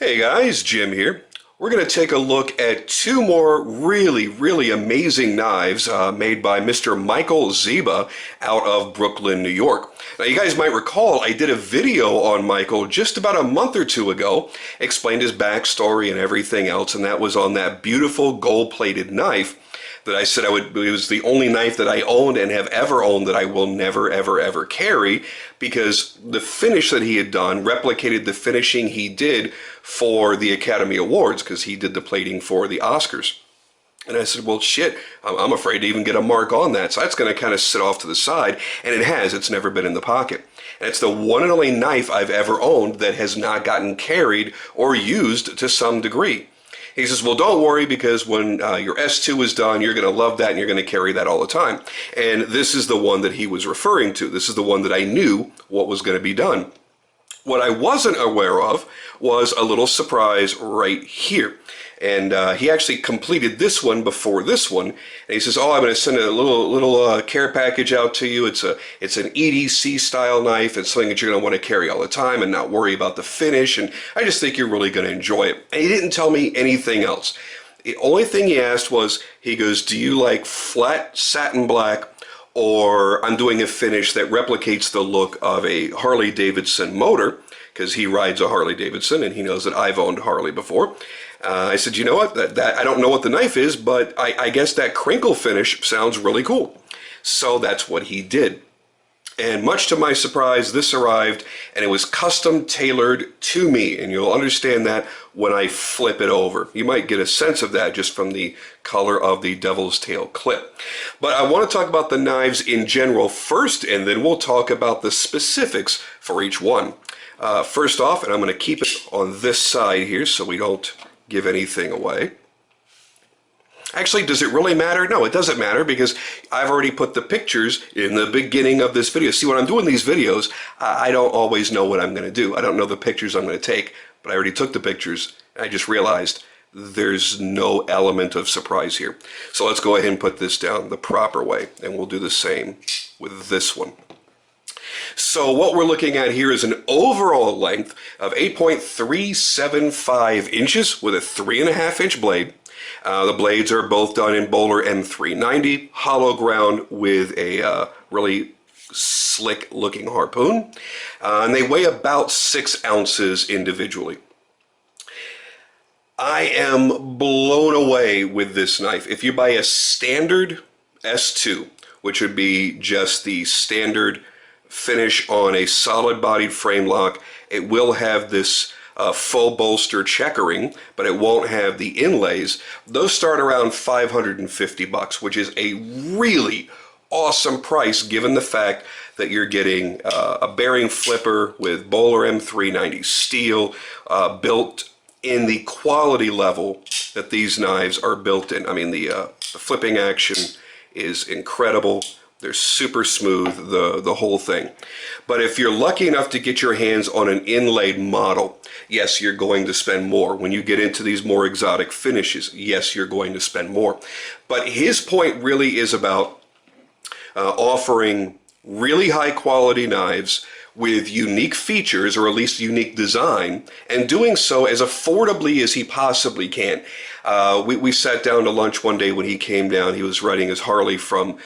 Hey guys, Jim here. We're going to take a look at two more really amazing knives made by Mr. Michael Zieba out of Brooklyn, New York. Now you guys might recall I did a video on Michael just about a month or two ago, explained his backstory and everything else, and that was on that beautiful gold-plated knife that I said it was the only knife that I owned and have ever owned that I will never ever carry, because the finish that he had done replicated the finishing he did for the Academy Awards, because he did the plating for the Oscars. And I said, well, shit, I'm afraid to even get a mark on that. So that's going to kind of sit off to the side. And it has. It's never been in the pocket. And it's the one and only knife I've ever owned that has not gotten carried or used to some degree. He says, well, don't worry, because when your S2 is done, you're going to love that and you're going to carry that all the time. And this is the one that he was referring to. This is the one that I knew what was going to be done. What I wasn't aware of was a little surprise right here. And he actually completed this one before this one. And he says, oh, I'm going to send a little care package out to you. It's an EDC style knife. It's something that you're going to want to carry all the time and not worry about the finish. And I just think you're really going to enjoy it. And he didn't tell me anything else. The only thing he asked was, he goes, do you like flat satin black, or I'm doing a finish that replicates the look of a Harley Davidson motor, because he rides a Harley Davidson and he knows that I've owned Harley before. I said, you know what, that I don't know what the knife is, but I guess that crinkle finish sounds really cool. So that's what he did. And much to my surprise, this arrived and it was custom tailored to me. And you'll understand that when I flip it over. You might get a sense of that just from the color of the devil's tail clip. But I want to talk about the knives in general first, and then we'll talk about the specifics for each one. First off, and I'm going to keep it on this side here so we don't give anything away. Actually, does it really matter? No, it doesn't matter, because I've already put the pictures in the beginning of this video. See, when I'm doing these videos, I don't always know what I'm going to do. I don't know the pictures I'm going to take, but I already took the pictures. And I just realized there's no element of surprise here. So let's go ahead and put this down the proper way, and we'll do the same with this one. So what we're looking at here is an overall length of 8.375 inches with a 3.5 inch blade. The blades are both done in Bowler M390, hollow ground with a really slick looking harpoon. And they weigh about 6 ounces individually. I am blown away with this knife. If you buy a standard S2, which would be just the standard finish on a solid bodied frame lock, it will have this full bolster checkering, but it won't have the inlays. Those start around $550, which is a really awesome price given the fact that you're getting a bearing flipper with Bowler M390 steel, built in the quality level that these knives are built in. I mean, the flipping action is incredible. They're super smooth, the whole thing. But if you're lucky enough to get your hands on an inlaid model, yes, you're going to spend more. When you get into these more exotic finishes, yes, you're going to spend more. But his point really is about offering really high quality knives with unique features, or at least unique design, and doing so as affordably as he possibly can. We sat down to lunch one day when he came down. He was riding his Harley from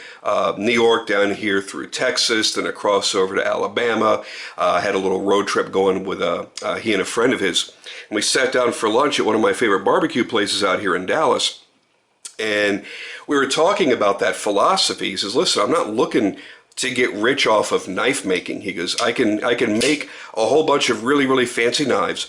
New York down here through Texas, then across over to Alabama. Had a little road trip going with he and a friend of his. And we sat down for lunch at one of my favorite barbecue places out here in Dallas. And we were talking about that philosophy. He says, listen, I'm not looking to get rich off of knife making. He goes, I can make a whole bunch of really fancy knives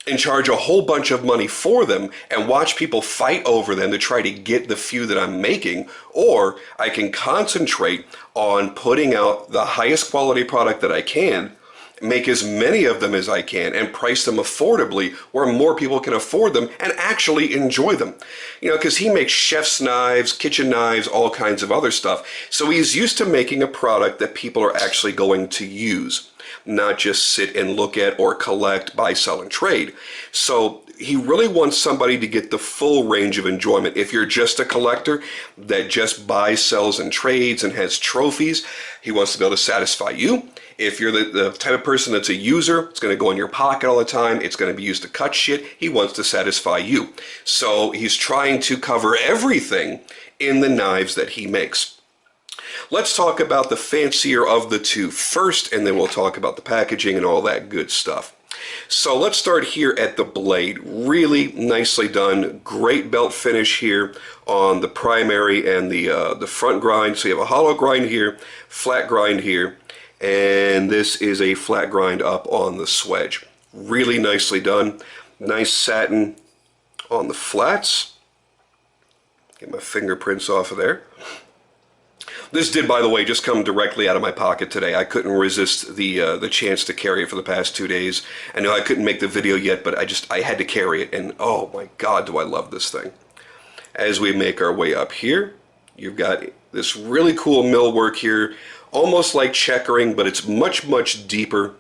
and charge a whole bunch of money for them and watch people fight over them to try to get the few that I'm making, or I can concentrate on putting out the highest quality product that I can, make as many of them as I can, and price them affordably where more people can afford them and actually enjoy them. You know, because he makes chef's knives, kitchen knives, all kinds of other stuff. So he's used to making a product that people are actually going to use, not just sit and look at or collect, buy, sell, and trade. So he really wants somebody to get the full range of enjoyment. If you're just a collector that just buys, sells, and trades and has trophies, he wants to be able to satisfy you. If you're the type of person that's a user, it's going to go in your pocket all the time. It's going to be used to cut shit. He wants to satisfy you. So he's trying to cover everything in the knives that he makes. Let's talk about the fancier of the two first, and then we'll talk about the packaging and all that good stuff. So let's start here at the blade. Really nicely done. Great belt finish here on the primary and the front grind. So you have a hollow grind here, flat grind here, and this is a flat grind up on the swedge. Really nicely done. Nice satin on the flats. Get my fingerprints off of there. This did, by the way, just come directly out of my pocket today. I couldn't resist the chance to carry it for the past 2 days. I know I couldn't make the video yet, but I had to carry it, and oh my God, do I love this thing. As we make our way up here, you've got this really cool millwork here, almost like checkering, but it's much, much deeper,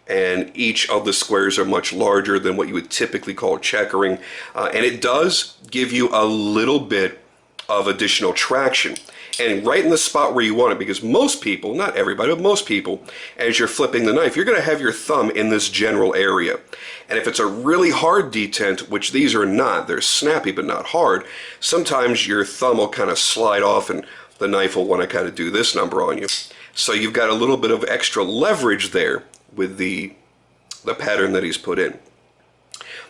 and each of the squares are much larger than what you would typically call checkering, and it does give you a little bit of additional traction. And right in the spot where you want it, because most people, not everybody, but most people, as you're flipping the knife, you're going to have your thumb in this general area. And if it's a really hard detent, which these are not, they're snappy but not hard, sometimes your thumb will kind of slide off and the knife will want to kind of do this number on you. So you've got a little bit of extra leverage there with the pattern that he's put in.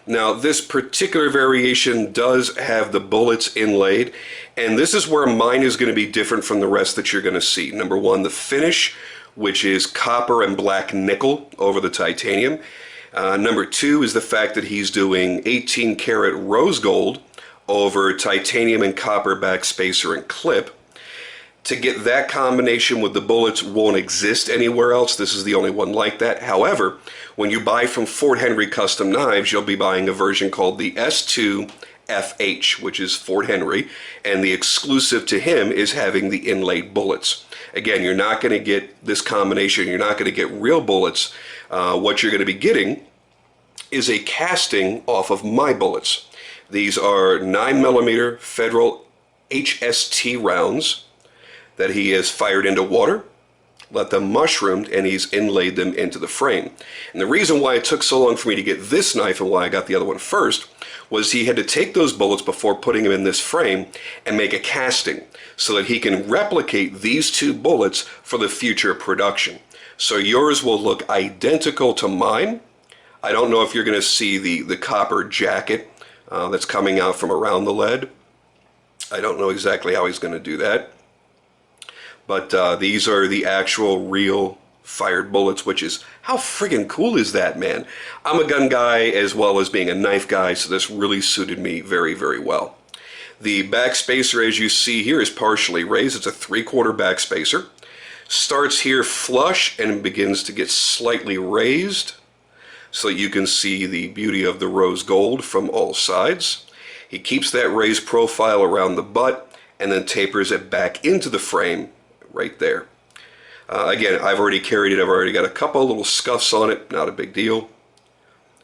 Now, this particular variation does have the bullets inlaid, and this is where mine is going to be different from the rest that you're going to see. Number one, the finish, which is copper and black nickel over the titanium. Number two is the fact that he's doing 18 karat rose gold over titanium and copper back spacer and clip. To get that combination with the bullets won't exist anywhere else. This is the only one like that. However, when you buy from Fort Henry Custom Knives, you'll be buying a version called the S2FH, which is Fort Henry, and the exclusive to him is having the inlaid bullets. Again, you're not going to get this combination. You're not going to get real bullets. What you're going to be getting is a casting off of my bullets. These are 9mm Federal HST rounds that he has fired into water, let them mushroomed, and he's inlaid them into the frame. And the reason why it took so long for me to get this knife and why I got the other one first was he had to take those bullets before putting them in this frame and make a casting so that he can replicate these two bullets for the future production. So yours will look identical to mine. I don't know if you're going to see the copper jacket that's coming out from around the lead. I don't know exactly how he's going to do that. But these are the actual real fired bullets, which is, how friggin' cool is that, man? I'm a gun guy as well as being a knife guy, so this really suited me very, very well. The back spacer, as you see here, is partially raised. It's a 3/4 back spacer. Starts here flush and begins to get slightly raised so you can see the beauty of the rose gold from all sides. He keeps that raised profile around the butt and then tapers it back into the frame right there. Again, I've already carried it. I've already got a couple little scuffs on it. Not a big deal.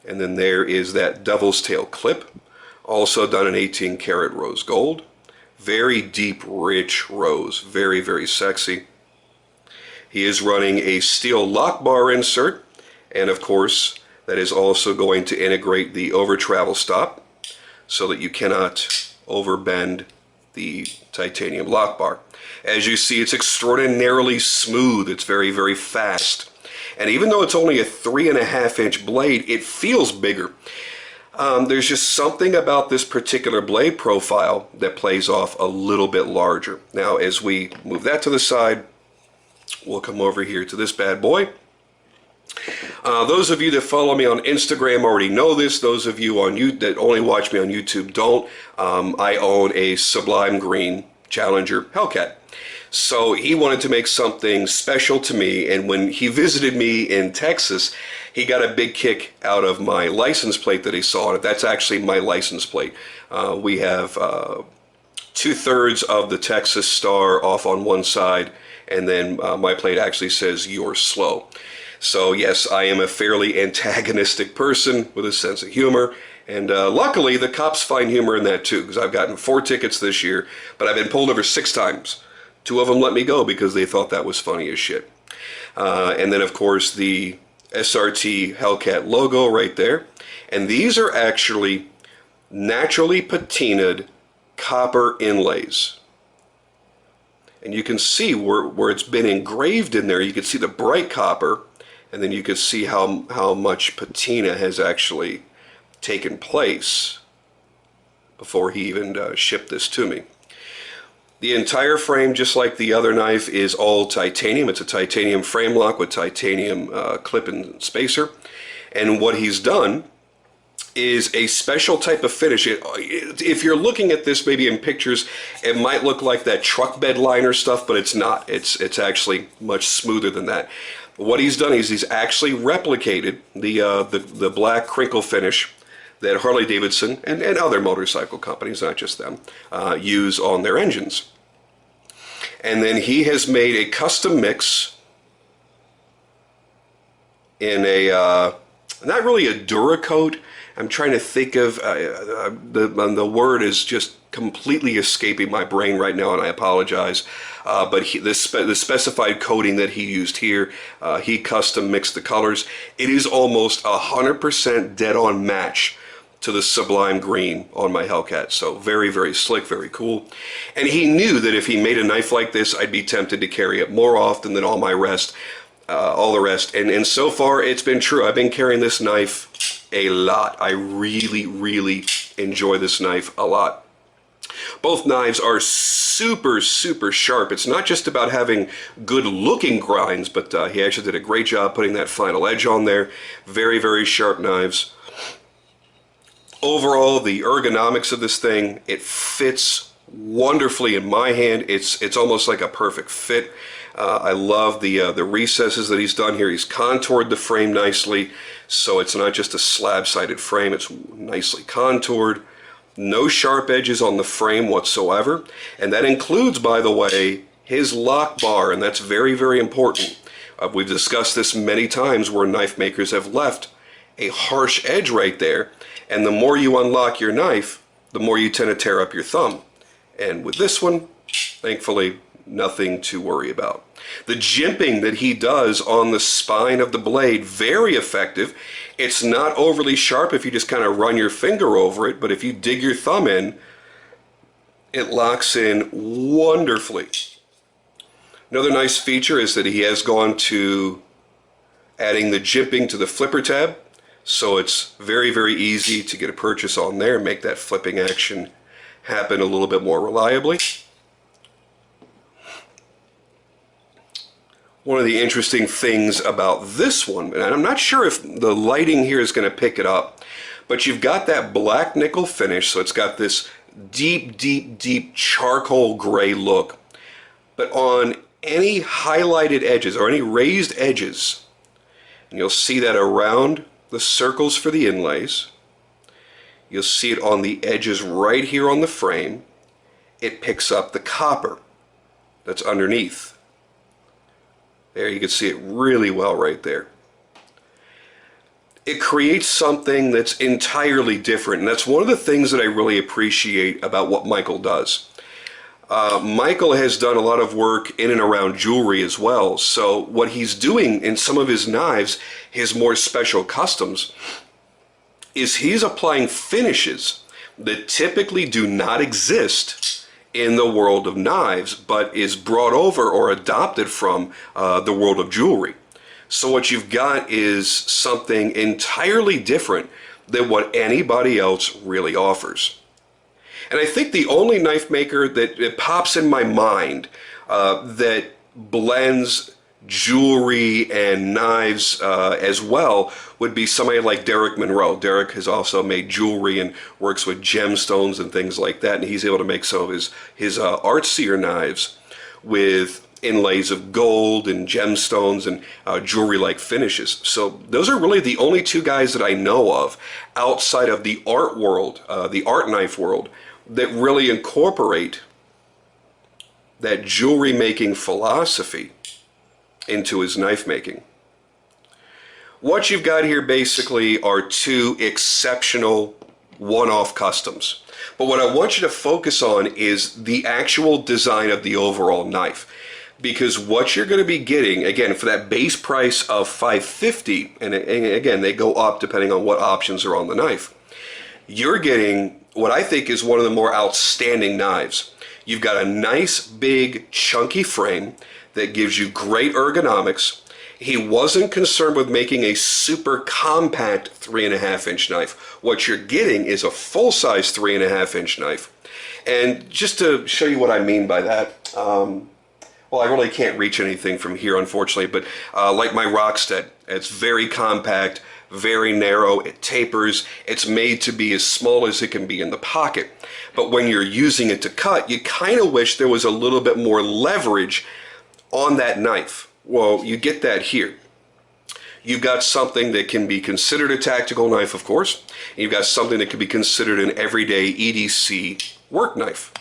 And then there is that devil's tail clip. Also done in 18 karat rose gold. Very deep, rich rose. Very, very sexy. He is running a steel lock bar insert. And of course, that is also going to integrate the over travel stop so that you cannot overbend the titanium lock bar. As you see, it's extraordinarily smooth. It's very, very fast. And even though it's only a 3.5-inch blade, it feels bigger. There's just something about this particular blade profile that plays off a little bit larger. Now, as we move that to the side, we'll come over here to this bad boy. Those of you that follow me on Instagram already know this. Those of you that only watch me on YouTube don't. I own a Sublime Green Challenger Hellcat. So he wanted to make something special to me, and when he visited me in Texas, he got a big kick out of my license plate that he saw on it. That's actually my license plate. We have 2/3 of the Texas star off on one side, and then my plate actually says "You're slow." So yes, I am a fairly antagonistic person with a sense of humor, and luckily the cops find humor in that too, because I've gotten 4 tickets this year, but I've been pulled over 6 times. 2 of them let me go because they thought that was funny as shit. And then, of course, the SRT Hellcat logo right there. And these are actually naturally patinaed copper inlays. And you can see where it's been engraved in there. You can see the bright copper, and then you can see how much patina has actually taken place before he even shipped this to me. The entire frame, just like the other knife, is all titanium. It's a titanium frame lock with titanium clip and spacer. And what he's done is a special type of finish. If you're looking at this maybe in pictures, it might look like that truck bed liner stuff, but it's not. It's actually much smoother than that. What he's done is he's actually replicated the black crinkle finish that Harley-Davidson and other motorcycle companies, not just them, use on their engines. And then he has made a custom mix in a, not really a Duracoat. I'm trying to think of, the word is just completely escaping my brain right now, and I apologize. But the specified coating that he used here, he custom mixed the colors. It is almost 100% dead-on match to the Sublime green on my Hellcat. So very, very slick, very cool. And he knew that if he made a knife like this, I'd be tempted to carry it more often than all the rest. And so far, it's been true. I've been carrying this knife a lot. I really, really enjoy this knife a lot. Both knives are super, super sharp. It's not just about having good looking grinds, but he actually did a great job putting that final edge on there. Very, very sharp knives. Overall, the ergonomics of this thing, it fits wonderfully in my hand. It's almost like a perfect fit. I love the recesses that he's done here. He's contoured the frame nicely, so it's not just a slab-sided frame. It's nicely contoured. No sharp edges on the frame whatsoever. And that includes, by the way, his lock bar, and that's very, very important. We've discussed this many times where knife makers have left a harsh edge right there. And the more you unlock your knife, the more you tend to tear up your thumb. And with this one, thankfully, nothing to worry about. The jimping that he does on the spine of the blade, very effective. It's not overly sharp if you just kind of run your finger over it, but if you dig your thumb in, it locks in wonderfully. Another nice feature is that he has gone to adding the jimping to the flipper tab. So it's very, very easy to get a purchase on there and make that flipping action happen a little bit more reliably. One of the interesting things about this one, and I'm not sure if the lighting here is going to pick it up, but you've got that black nickel finish, so it's got this deep, deep, deep charcoal gray look. But on any highlighted edges or any raised edges, and you'll see that around the circles for the inlays. You'll see it on the edges right here on the frame. It picks up the copper that's underneath. There, you can see it really well right there. It creates something that's entirely different, and that's one of the things that I really appreciate about what Michael does. Michael has done a lot of work in and around jewelry as well, so what he's doing in some of his knives, his more special customs, is he's applying finishes that typically do not exist in the world of knives, but is brought over or adopted from the world of jewelry. So what you've got is something entirely different than what anybody else really offers. And I think the only knife maker that pops in my mind that blends jewelry and knives as well would be somebody like Derek Monroe. Derek has also made jewelry and works with gemstones and things like that, and he's able to make some of his artsier knives with inlays of gold and gemstones and jewelry-like finishes. So those are really the only two guys that I know of outside of the art world, the art knife world, that really incorporate that jewelry making philosophy into his knife making. What you've got here basically are two exceptional one-off customs. But what I want you to focus on is the actual design of the overall knife. because what you're going to be getting, again, for that base price of $550, and again, they go up depending on what options are on the knife, you're getting what I think is one of the more outstanding knives. You've got a nice, big, chunky frame that gives you great ergonomics. He wasn't concerned with making a super compact 3.5-inch knife. What you're getting is a full-size 3.5-inch knife. And just to show you what I mean by that, well, I really can't reach anything from here, unfortunately, but like my Rockstead, it's very compact, very narrow, it tapers, it's made to be as small as it can be in the pocket. But when you're using it to cut, you kind of wish there was a little bit more leverage on that knife. Well, you get that here. You've got something that can be considered a tactical knife, of course. And you've got something that can be considered an everyday EDC work knife.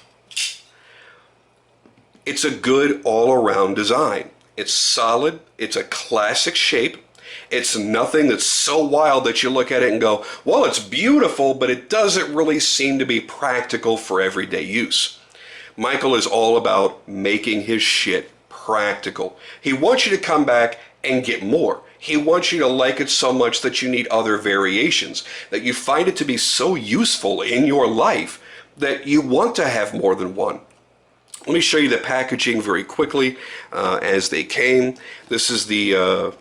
It's a good all-around design. It's solid, it's a classic shape. It's nothing that's so wild that you look at it and go, well, it's beautiful, but it doesn't really seem to be practical for everyday use. Michael is all about making his shit practical. He wants you to come back and get more. He wants you to like it so much that you need other variations, that you find it to be so useful in your life that you want to have more than one. Let me show you the packaging very quickly as they came. This is the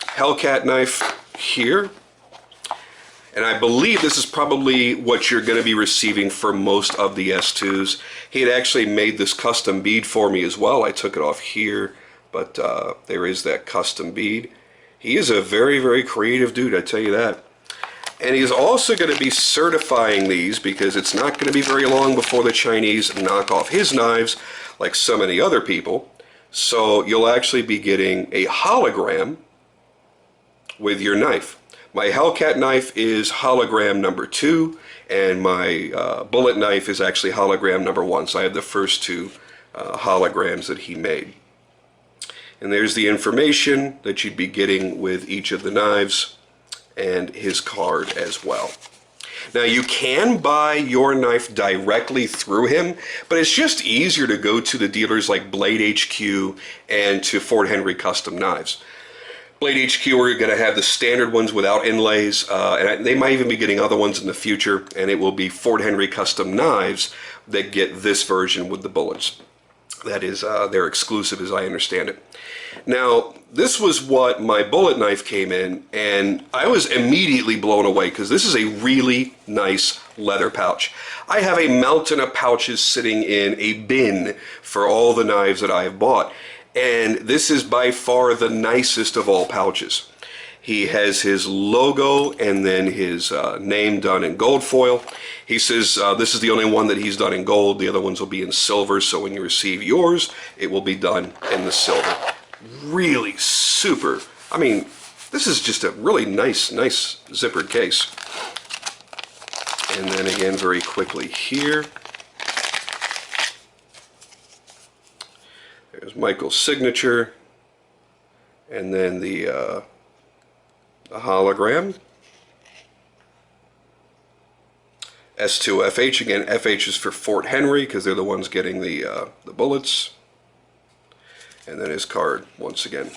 Hellcat knife here. And I believe this is probably what you're going to be receiving for most of the S2s. He had actually made this custom bead for me as well. I took it off here, but there is that custom bead. He is a very, very creative dude, I tell you that. And he's also going to be certifying these because it's not going to be very long before the Chinese knock off his knives like so many other people. So you'll actually be getting a hologram with your knife. My Hellcat knife is hologram number 2, and my bullet knife is actually hologram number 1. So I have the first two holograms that he made. And there's the information that you'd be getting with each of the knives and his card as well. Now you can buy your knife directly through him, but it's just easier to go to the dealers like Blade HQ and to Fort Henry Custom Knives. Blade HQ are going to have the standard ones without inlays, and they might even be getting other ones in the future, and it will be Fort Henry Custom Knives that get this version with the bullets. That is their exclusive as I understand it. Now, this was what my bullet knife came in, and I was immediately blown away because this is a really nice leather pouch. I have a mountain of pouches sitting in a bin for all the knives that I have bought, and this is by far the nicest of all pouches. He has his logo and then his name done in gold foil. He says this is the only one that he's done in gold. The other ones will be in silver, so when you receive yours, it will be done in the silver. Really super. I mean, this is just a really nice zippered case. And then again, very quickly here, there's Michael's signature, and then the hologram. S2FH, again, FH is for Fort Henry because they're the ones getting the bullets. And then his card once again.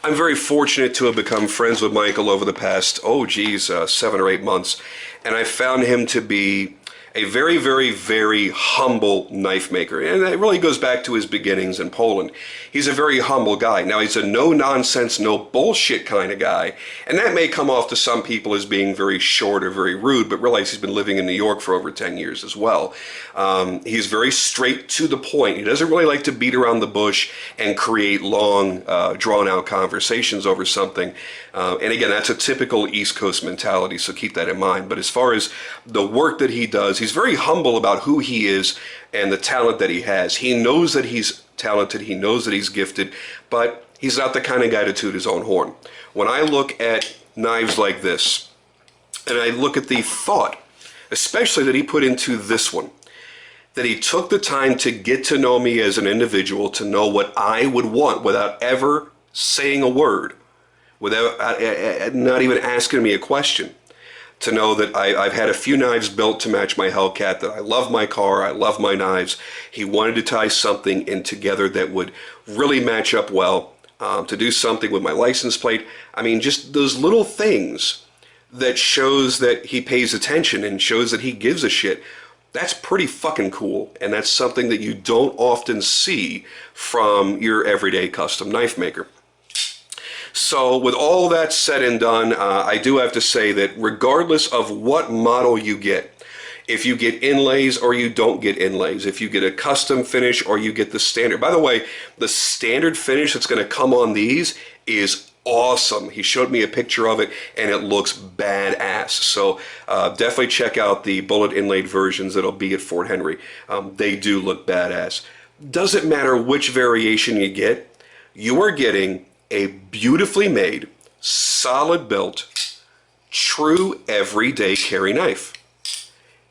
I'm very fortunate to have become friends with Michael over the past, 7 or 8 months. And I found him to be a very, very, very humble knife maker. And it really goes back to his beginnings in Poland. He's a very humble guy. Now, he's a no-nonsense, no-bullshit kind of guy. And that may come off to some people as being very short or very rude, but realize he's been living in New York for over 10 years as well. He's very straight to the point. He doesn't really like to beat around the bush and create long, drawn-out conversations over something. And again, that's a typical East Coast mentality, so keep that in mind. But as far as the work that he does, he's very humble about who he is and the talent that he has. He knows that he's talented, he knows that he's gifted, but he's not the kind of guy to toot his own horn. When I look at knives like this, and I look at the thought, especially that he put into this one, that he took the time to get to know me as an individual, to know what I would want without ever saying a word, without not even asking me a question. to know that I've had a few knives built to match my Hellcat, that I love my car, I love my knives. He wanted to tie something in together that would really match up well, to do something with my license plate. I mean, just those little things that shows that he pays attention and shows that he gives a shit. That's pretty fucking cool, and that's something that you don't often see from your everyday custom knife maker. So with all that said and done, I do have to say that regardless of what model you get, if you get inlays or you don't get inlays, if you get a custom finish or you get the standard. By the way, the standard finish that's going to come on these is awesome. He showed me a picture of it and it looks badass. So definitely check out the bullet inlaid versions that'll be at Fort Henry. They do look badass. Doesn't matter which variation you get, you are getting a beautifully made, solid built, true everyday carry knife.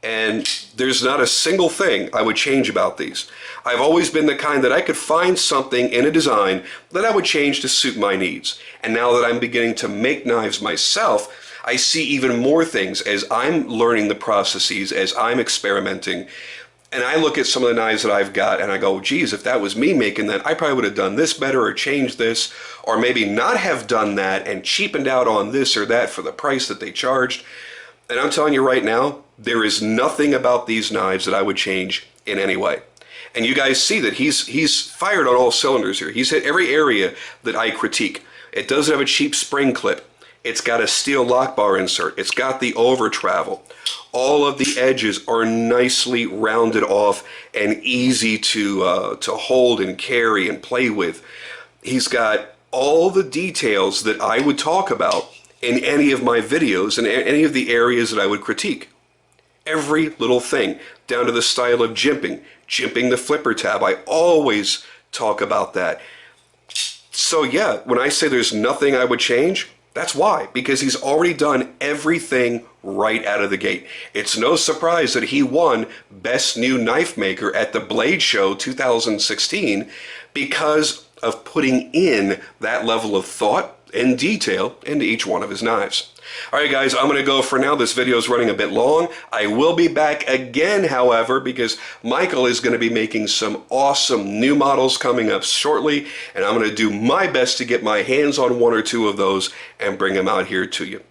And there's not a single thing I would change about these. I've always been the kind that I could find something in a design that I would change to suit my needs. And now that I'm beginning to make knives myself, I see even more things as I'm learning the processes, as I'm experimenting. And I look at some of the knives that I've got and I go, geez, if that was me making that, I probably would have done this better or changed this, or maybe not have done that and cheapened out on this or that for the price that they charged. And I'm telling you right now, there is nothing about these knives that I would change in any way. And you guys see that he's fired on all cylinders here. He's hit every area that I critique. It doesn't have a cheap spring clip. It's got a steel lock bar insert. It's got the over travel. All of the edges are nicely rounded off and easy to hold and carry and play with. He's got all the details that I would talk about in any of my videos and any of the areas that I would critique. Every little thing, down to the style of jimping the flipper tab. I always talk about that. So yeah, when I say there's nothing I would change, that's why, because he's already done everything right out of the gate. It's no surprise that he won Best New Knife Maker at the Blade Show 2016 because of putting in that level of thought and detail into each one of his knives. Alright guys, I'm going to go for now. This video is running a bit long. I will be back again, however, because Michael is going to be making some awesome new models coming up shortly, and I'm going to do my best to get my hands on one or two of those and bring them out here to you.